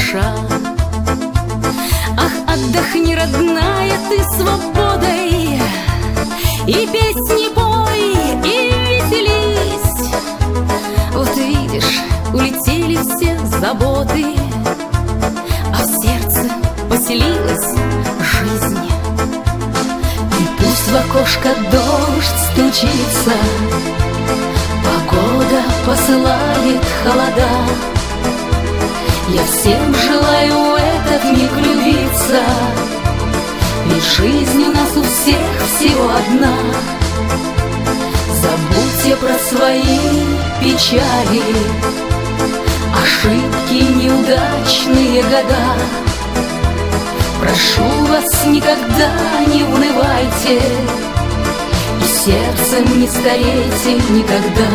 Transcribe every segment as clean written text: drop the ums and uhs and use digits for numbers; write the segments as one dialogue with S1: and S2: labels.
S1: душа. Ах, отдохни, родная, ты свободой, и песни пой, и веселись. Вот видишь, улетели все заботы, а в сердце поселилась жизнь. И пусть в окошко дождь стучится, погода посылает холода, я всем желаю в этот миг влюбиться, ведь жизнь у нас у всех всего одна. Забудьте про свои печали, ошибки, неудачные года. Прошу вас, никогда не унывайте, и сердцем не старейте никогда.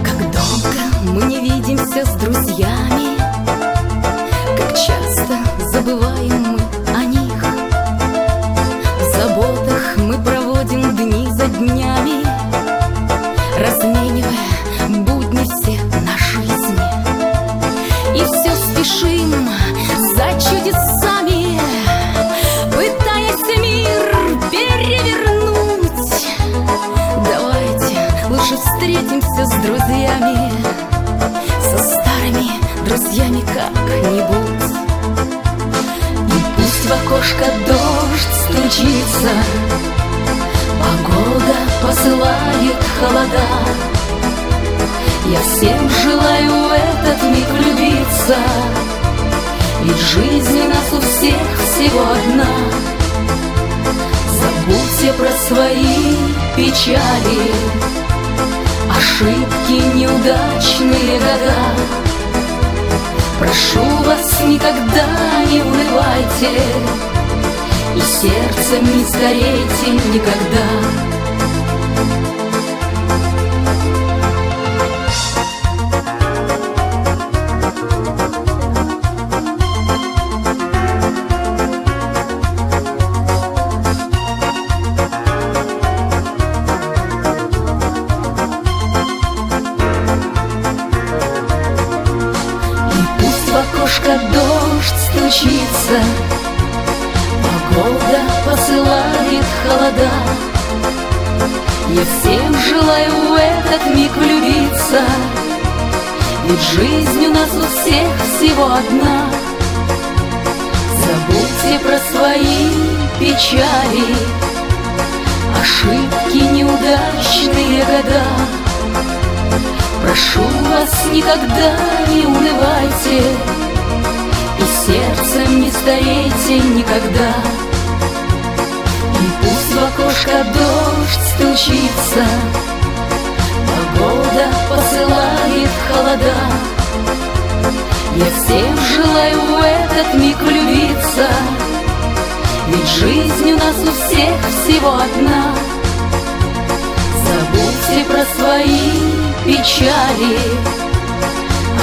S1: Как долго мы не видимся с друзьями, как часто забываем мы о них. В заботах мы проводим дни за днями, разменивая будни все на жизнь. И все спешим за чудесами, пытаясь мир перевернуть. Давайте лучше встретимся с друзьями, со старыми друзьями как-нибудь. И пусть в окошко дождь стучится, погода посылает холода, я всем желаю в этот миг влюбиться, ведь жизнь у нас у всех всего одна. Забудьте про свои печали, ошибки, неудачные года. Прошу вас, никогда не унывайте, и сердцем не старейте никогда. В окошко дождь стучится, погода посылает холода, я всем желаю в этот миг влюбиться, ведь жизнь у нас у всех всего одна. Забудьте про свои печали, ошибки, неудачные года. Прошу вас, никогда не унывайте, и сердцем не старейте никогда. И пусть в окошко дождь стучится, погода посылает холода, я всем желаю в этот миг влюбиться, ведь жизнь у нас у всех всего одна. Забудьте про свои печали,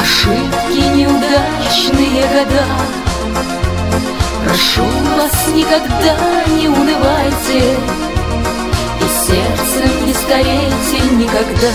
S1: ошибки, неудачные года. Прошу вас, никогда не унывайте, и сердцем не старейте никогда.